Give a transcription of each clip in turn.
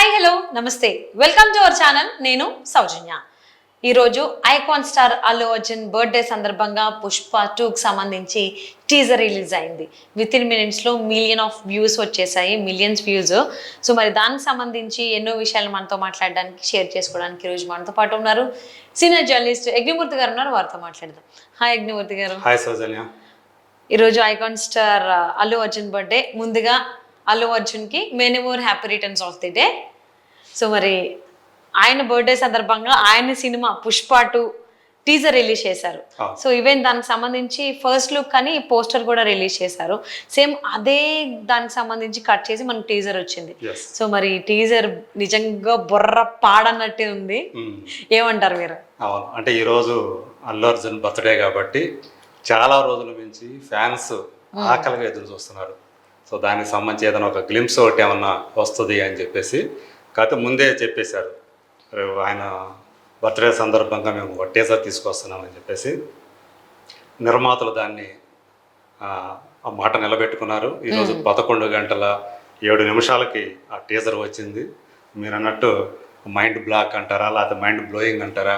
Hi hello నమస్తే welcome to our channel. నేను సౌజన్య. ఈరోజు icon star Allu Arjun birthday సందర్భంగా పుష్ప 2కి సంబంధించి టీజర్ రిలీజ్ అయింది. వితిన్ మినిట్స్లో మిలియన్ ఆఫ్ వ్యూస్ వచ్చేసాయి, మిలియన్స్ వ్యూస్. సో మరి దానికి సంబంధించి ఎన్నో విషయాలు మనతో మాట్లాడడానికి, షేర్ చేసుకోవడానికి ఈరోజు మనతో పాటు ఉన్నారు సీనియర్ జర్నలిస్ట్ యజ్ఞమూర్తి గారు ఉన్నారు. వారితో మాట్లాడదాం. హాయ్ యజ్ఞమూర్తి గారు. హాయ్ సౌజన్య. ఈరోజు icon star Allu Arjun birthday. ముందుగా అల్లు అర్జున్కి many more happy returns of the day. So మరి ఆయన బర్త్డే సందర్భంగా ఆయన సినిమా పుష్ప 2 టీజర్ రిలీజ్ చేశారు. సో ఈవెన్ దానికి సంబంధించి ఫస్ట్ లుక్ అని పోస్టర్ కూడా రిలీజ్ చేశారు. సేమ్ అదే దానికి సంబంధించి కట్ చేసి మనకు టీజర్ వచ్చింది. సో మరి టీజర్ నిజంగా బుర్ర పాడన్నట్టే ఉంది. ఏమంటారు మీరు? అవును, అంటే ఈరోజు అల్లు అర్జున్ బర్త్డే కాబట్టి చాలా రోజుల నుంచి ఫ్యాన్స్ ఆకలిగా ఎదురు చూస్తున్నారు. సో దానికి సంబంధించి ఏదైనా ఒక గ్లిమ్స్ ఒకటి ఏమన్నా వస్తుంది అని చెప్పేసి కాకపోతే ముందే చెప్పేశారు, ఆయన బర్త్డే సందర్భంగా మేము ఒక టీజర్ తీసుకొస్తున్నామని చెప్పేసి. నిర్మాతలు దాన్ని ఆ మాట నిలబెట్టుకున్నారు. ఈరోజు 11 గంటల 7 నిమిషాలకి ఆ టీజర్ వచ్చింది. మీరు అన్నట్టు మైండ్ బ్లాక్ అంటారా, లేకపోతే మైండ్ బ్లోయింగ్ అంటారా,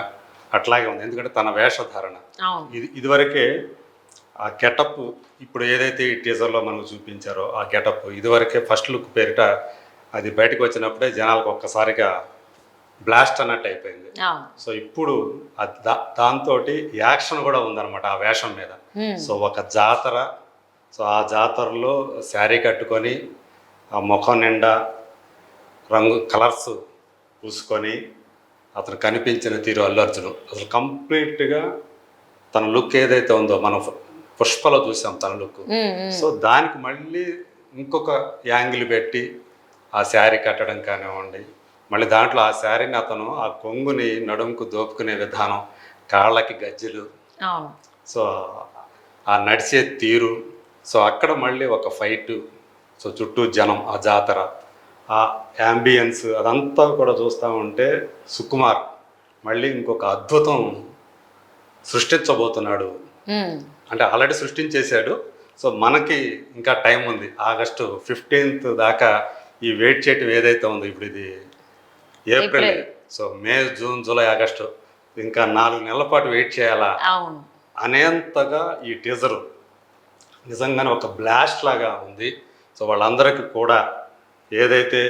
అట్లాగే ఉంది. ఎందుకంటే తన వేషధారణ ఇదివరకే ఆ గెటప్, ఇప్పుడు ఏదైతే ఈ టీజర్లో మనకు చూపించారో ఆ గెటప్ ఇదివరకే ఫస్ట్ లుక్ పేరిట అది బయటకు వచ్చినప్పుడే జనాలకు ఒక్కసారిగా బ్లాస్ట్ అన్నట్టు అయిపోయింది. సో ఇప్పుడు దాంతో యాక్షన్ కూడా ఉందన్నమాట ఆ వేషం మీద. సో ఒక జాతర, సో ఆ జాతరలో శారీ కట్టుకొని ఆ ముఖం నిండా రంగు కలర్స్ పూసుకొని అతను కనిపించిన తీరు అల్లు అర్జున్ అసలు కంప్లీట్గా తన లుక్ ఏదైతే ఉందో మనం పుష్పలో చూసాం తన లుక్. సో దానికి మళ్ళీ ఇంకొక యాంగిల్ పెట్టి ఆ శారీ కట్టడం కానివ్వండి, మళ్ళీ దాంట్లో ఆ శారీని అతను ఆ కొంగుని నడుముకు దోపుకునే విధానం, కాళ్ళకి గజ్జెలు, సో ఆ నడిచే తీరు, సో అక్కడ మళ్ళీ ఒక ఫైటు, సో చుట్టూ జనం, ఆ జాతర, ఆ యాంబియన్స్ అదంతా కూడా చూస్తూ ఉంటే సుకుమార్ మళ్ళీ ఇంకొక అద్భుతం సృష్టించబోతున్నాడు. అంటే ఆల్రెడీ సృష్టించేశాడు. సో మనకి ఇంకా టైం ఉంది, ఆగస్టు 15th దాకా ఈ వెయిట్ చేయటం ఏదైతే ఉందో, ఇప్పుడు ఇది ఏప్రిల్, సో మే, జూన్, జూలై, ఆగస్టు, ఇంకా 4 నెలల పాటు వెయిట్ చేయాలా అనేంతగా ఈ టీజరు నిజంగానే ఒక బ్లాస్ట్ లాగా ఉంది. సో వాళ్ళందరికీ కూడా ఏదైతే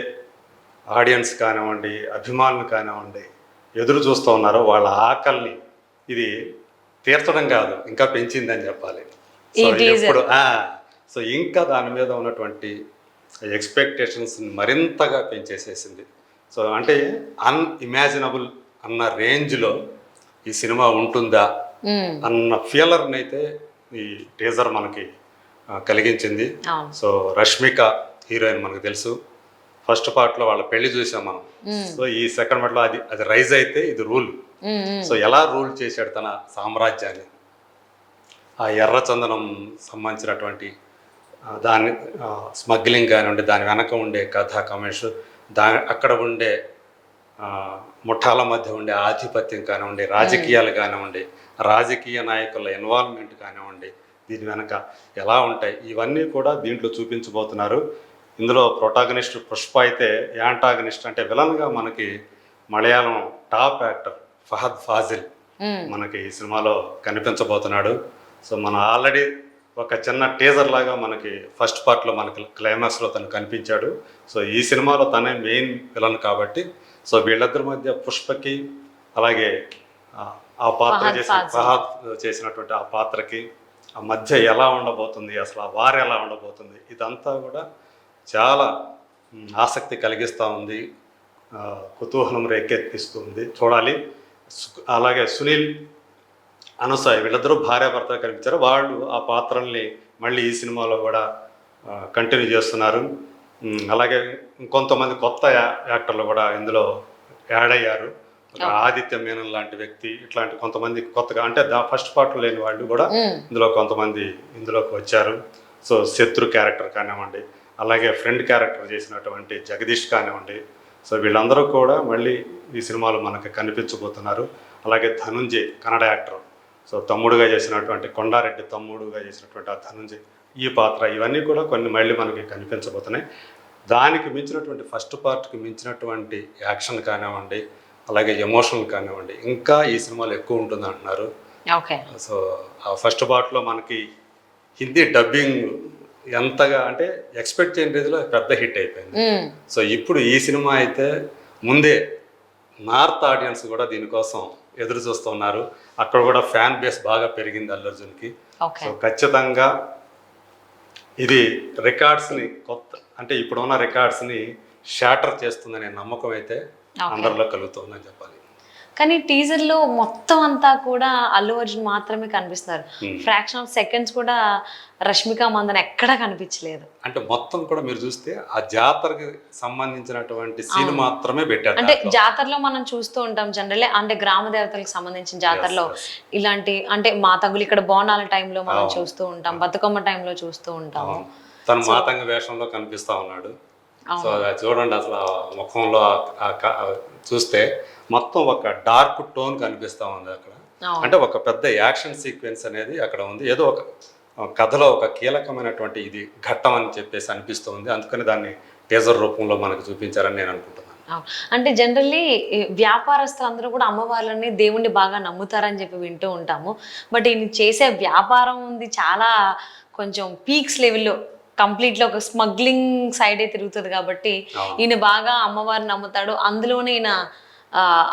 ఆడియన్స్ కానివ్వండి, అభిమానులు కానివ్వండి ఎదురు చూస్తూ ఉన్నారో వాళ్ళ ఆకలిని ఇది తీర్చడం కాదు, ఇంకా పెంచిందని చెప్పాలి. సో ఇప్పుడు సో ఇంకా దాని మీద ఉన్నటువంటి ఎక్స్పెక్టేషన్స్ మరింతగా పెంచేసేసింది. సో అంటే అన్ఇమాజినబుల్ అన్న రేంజ్లో ఈ సినిమా ఉంటుందా అన్న ఫీలర్ని అయితే ఈ టీజర్ మనకి కలిగించింది. సో రష్మిక హీరోయిన్ మనకు తెలుసు, ఫస్ట్ పార్ట్లో వాళ్ళ పెళ్లి చూసాం మనం. సో ఈ సెకండ్ పార్ట్లో అది రైజ్ అయితే ఇది రూల్. సో ఎలా రూల్ చేశాడు తన సామ్రాజ్యాన్ని, ఆ ఎర్రచందనం సంబంధించినటువంటి దాన్ని స్మగ్లింగ్ కానివ్వండి, దాని వెనక ఉండే కథ కమేష్, అక్కడ ఉండే ముఠాల మధ్య ఉండే ఆధిపత్యం కానివ్వండి, రాజకీయాలు కానివ్వండి, రాజకీయ నాయకుల ఇన్వాల్వ్మెంట్ కానివ్వండి, దీని వెనక ఎలా ఉంటాయి, ఇవన్నీ కూడా దీంట్లో చూపించబోతున్నారు. ఇందులో ప్రొటాగనిస్ట్ పుష్ప అయితే, యాంటాగనిస్ట్ అంటే విలన్గా మనకి మలయాళం టాప్ యాక్టర్ ఫహద్ ఫాజిల్ మనకి ఈ సినిమాలో కనిపించబోతున్నాడు. సో మనం ఆల్రెడీ ఒక చిన్న టీజర్ లాగా మనకి ఫస్ట్ పార్ట్లో మనకి క్లైమాక్స్లో తను కనిపించాడు. సో ఈ సినిమాలో తనే మెయిన్ విలన్ కాబట్టి, సో వీళ్ళిద్దరి మధ్య పుష్పకి అలాగే ఆ పాత్ర ఫహద్ చేసినటువంటి ఆ పాత్రకి ఆ మధ్య ఎలా ఉండబోతుంది, అసలు ఆ వారు ఎలా ఉండబోతుంది, ఇదంతా కూడా చాలా ఆసక్తి కలిగిస్తూ ఉంది, కుతూహలం రేకెత్తిస్తుంది, చూడాలి. అలాగే సునీల్, అనసూయ వీళ్ళిద్దరూ భార్యాభర్తలు కనిపించారు. వాళ్ళు ఆ పాత్రల్ని మళ్ళీ ఈ సినిమాలో కూడా కంటిన్యూ చేస్తున్నారు. అలాగే ఇంకొంతమంది కొత్త యాక్టర్లు కూడా ఇందులో యాడ్ అయ్యారు. ఆదిత్య మేనన్ లాంటి వ్యక్తి, ఇట్లాంటి కొంతమంది కొత్తగా, అంటే ఫస్ట్ పార్ట్లో లేని వాళ్ళు కూడా ఇందులో కొంతమంది ఇందులోకి వచ్చారు. సో శత్రు క్యారెక్టర్ కానివ్వండి, అలాగే ఫ్రెండ్ క్యారెక్టర్ చేసినటువంటి జగదీష్ కానివ్వండి, సో వీళ్ళందరూ కూడా మళ్ళీ ఈ సినిమాలో మనకు కనిపించబోతున్నారు. అలాగే ధనుంజయ్, కన్నడ యాక్టర్, సో తమ్ముడుగా చేసినటువంటి కొండారెడ్డి తమ్ముడుగా చేసినటువంటి ఆ ధనుంజయ్ ఈ పాత్ర, ఇవన్నీ కూడా కొన్ని మళ్ళీ మనకి కనిపించబోతున్నాయి. దానికి మించినటువంటి ఫస్ట్ పార్ట్కి మించినటువంటి యాక్షన్ కానివ్వండి, అలాగే ఎమోషనల్ కానివ్వండి, ఇంకా ఈ సినిమాలో ఎక్కువ ఉంటుంది అంటున్నారు. ఓకే. సో ఆ ఫస్ట్ పార్ట్లో మనకి హిందీ డబ్బింగ్ ఎంతగా అంటే ఎక్స్పెక్ట్ చేయని రీతిలో పెద్ద హిట్ అయిపోయింది. సో ఇప్పుడు ఈ సినిమా అయితే ముందే నార్త్ ఆడియన్స్ కూడా దీనికోసం ఎదురు చూస్తున్నారు. అక్కడ కూడా ఫ్యాన్ బేస్ బాగా పెరిగింది అల్లు అర్జున్కి. సో ఖచ్చితంగా ఇది రికార్డ్స్ని కొత్త అంటే ఇప్పుడున్న రికార్డ్స్ని షాటర్ చేస్తుందనే నమ్మకం అయితే అందరిలో కలుగుతుందని చెప్పాలి. కానీ టీజర్లో మొత్తం అంతా కూడా అల్లు అర్జున్ మాత్రమే కనిపిస్తున్నారు. ఫ్రాక్షన్ ఆఫ్ సెకండ్స్ కూడా రష్మిక మందన ఎక్కడా కనిపించలేదు. అంటే మొత్తం కూడా మీరు చూస్తే ఆ జాతరకి సంబంధించినటువంటి సీన్ మాత్రమే పెట్టారు. అంటే జాతరలో మనం చూస్తూ ఉంటాం జనరల్లీ, అంటే గ్రామ దేవతలకు సంబంధించిన జాతరలో ఇలాంటి అంటే మాతంగులు ఇక్కడ బోనాల టైంలో మనం చూస్తూ ఉంటాం, బతుకమ్మ టైంలో చూస్తూ ఉంటాం. తన మాతంగ వేషంలో కనిపిస్తా ఉన్నాడు. సో చూడండి అసలు ముఖంలో చూస్తే మొత్తం ఒక డార్క్ టోన్ కనిపిస్తూ ఉంది అక్కడ. అంటే ఒక పెద్ద యాక్షన్ సీక్వెన్స్ అనేది అక్కడ ఉంది. ఏదో ఒక కథలో ఒక కీలకమైనటువంటి ఇది ఘట్టం అని చెప్పేసి అనిపిస్తుంది. అందుకని దాన్ని టీజర్ రూపంలో మనకు చూపించారని నేను అనుకుంటున్నాను. అంటే జనరల్లీ వ్యాపారస్తులు అందరూ కూడా అమ్మవార్లని దేవుణ్ణి బాగా నమ్ముతారని చెప్పి వింటూ ఉంటాము. బట్ ఈయన చేసే వ్యాపారం ఉంది చాలా కొంచెం పీక్స్ లెవెల్లో, కంప్లీట్గా ఒక స్మగ్లింగ్ సైడే తిరుగుతుంది కాబట్టి ఈయన బాగా అమ్మవారిని నమ్ముతాడు. అందులోనే ఈయన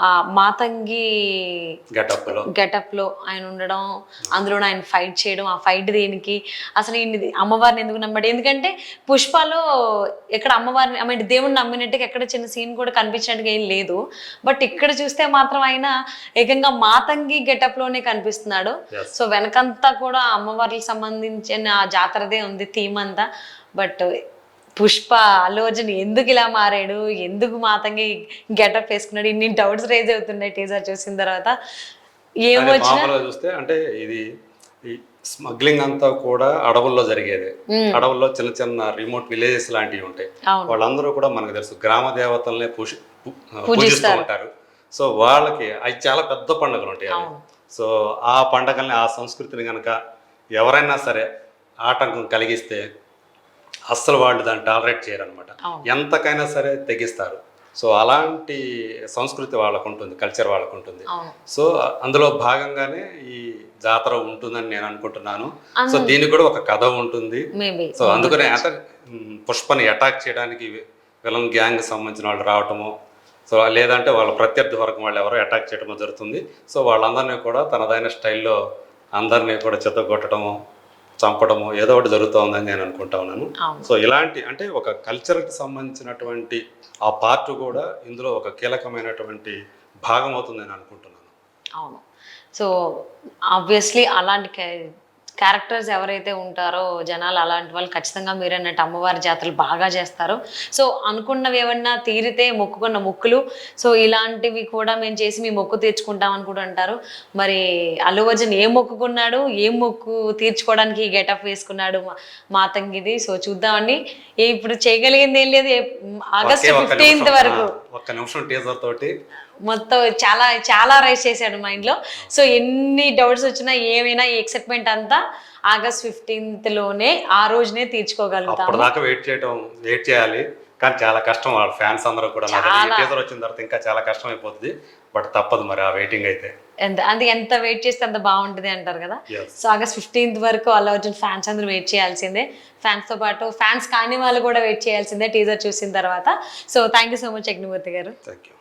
ఆ మాతంగి గెటప్లో ఆయన ఉండడం, అందులో ఆయన ఫైట్ చేయడం, ఆ ఫైట్ దేనికి అసలు ఈయన అమ్మవారిని ఎందుకు నమ్మాడు? ఎందుకంటే పుష్పలో ఎక్కడ అమ్మవారిని ఐ మీన్ దేవుడిని నమ్మినట్టుగా ఎక్కడ చిన్న సీన్ కూడా కనిపించినట్టుగా ఏం లేదు. బట్ ఇక్కడ చూస్తే మాత్రం ఆయన ఏకంగా మాతంగి గెటప్లోనే కనిపిస్తున్నాడు. సో వెనకంతా కూడా అమ్మవారికి సంబంధించిన జాతరదే ఉంది థీమ్ అంతా. బట్ పుష్ప అల్లు అర్జున్ ఎందుకు ఇలా మారాడు, ఎందుకు మాతంగి గెటప్ వేసుకున్నాడు, ఇన్ని డౌట్స్ రేజ్ అవుతున్నాయి టీజర్ చూసిన తర్వాత. ఏమొచ్చినా చూస్తే అంటే ఇది స్మగ్లింగ్ అంతా కూడా అడవుల్లో జరిగేది. అడవుల్లో చిన్న చిన్న రిమోట్ విలేజెస్ లాంటివి ఉంటాయి. వాళ్ళందరూ కూడా మనకు తెలుసు గ్రామ దేవతల్ని పూజిస్తూ ఉంటారు. సో వాళ్ళకి అవి చాలా పెద్ద పండుగలు ఉంటాయి. సో ఆ పండుగల్ని ఆ సంస్కృతిని కనుక ఎవరైనా సరే ఆటంకం కలిగిస్తే అస్సలు వాళ్ళు దాన్ని టాలరేట్ చేయరనమాట. ఎంతకైనా సరే తెగిస్తారు. సో అలాంటి సంస్కృతి వాళ్ళకు ఉంటుంది, కల్చర్ వాళ్ళకు ఉంటుంది. సో అందులో భాగంగానే ఈ జాతర ఉంటుందని నేను అనుకుంటున్నాను. సో దీనికి కూడా ఒక కథ ఉంటుంది. సో అందుకనే అంటే పుష్పని అటాక్ చేయడానికి విలన్ గ్యాంగ్ సంబంధించిన వాళ్ళు రావటము, సో లేదంటే వాళ్ళ ప్రత్యర్థి వర్గం వాళ్ళు ఎవరో అటాక్ చేయడమో జరుగుతుంది. సో వాళ్ళందరినీ కూడా తనదైన స్టైల్లో అందరినీ కూడా చెత్తగొట్టడము, చంపడము ఏదో ఒకటి జరుగుతుందని నేను అనుకుంటా ఉన్నాను. సో ఇలాంటి అంటే ఒక కల్చర్కి సంబంధించినటువంటి ఆ పార్ట్ కూడా ఇందులో ఒక కీలకమైనటువంటి భాగం అవుతుందని అనుకుంటున్నాను. అవును. సో ఆబ్వియస్లీ అలాంటి క్యారెక్టర్స్ ఎవరైతే ఉంటారో జనాలు అలాంటి వాళ్ళు ఖచ్చితంగా మీరు అన్నట్టు అమ్మవారి జాతరలు బాగా చేస్తారు. సో అనుకున్నవి ఏమన్నా తీరితే మొక్కుకున్న మొక్కులు, సో ఇలాంటివి కూడా మేము చేసి మీ మొక్కు తీర్చుకుంటామని కూడా అంటారు. మరి అల్లు అర్జున్ ఏం మొక్కుకున్నాడు, ఏం మొక్కు తీర్చుకోవడానికి గెటప్ వేసుకున్నాడు మాతంగిది? సో చూద్దామండి. ఇప్పుడు చేయగలిగింది ఏం లేదు. ఆగస్టు 15th వరకు ఒక్క నిమిషం టీజర్ తోటి మొత్తం చాలా చాలా రైస్ చేశాడు మైండ్లో. సో ఎన్ని డౌట్స్ వచ్చినా ఏమైనా ఈ ఎక్సైట్మెంట్ అంతా ఆగస్ట్ 15th లోనే ఆ రోజునే తీర్చుకోగలుగుతాం. అప్పటిదాకా వెయిట్ చేయాలి. కానీ చాలా కష్టం. వాళ్ళ ఫ్యాన్స్ అందరూ కూడా టీజర్ వచ్చిన తర్వాత ఇంకా చాలా కష్టం అయిపోతుంది. బట్ తప్పదు మరి ఆ వెయిటింగ్ అయితే. ఎంత వెయిట్ చేస్తే అంత బాగుంటుంది అంటారు కదా. సో ఆగస్ట్ 15th వరకు అల్లు అర్జున్ ఫ్యాన్స్ అందరూ వెయిట్ చేయాల్సిందే. ఫ్యాన్స్తో పాటు ఫ్యాన్స్ కాని వాళ్ళు కూడా వెయిట్ చేయాల్సిందే టీజర్ చూసిన తర్వాత. So thank you so much Agnimurthy గారు. Thank you.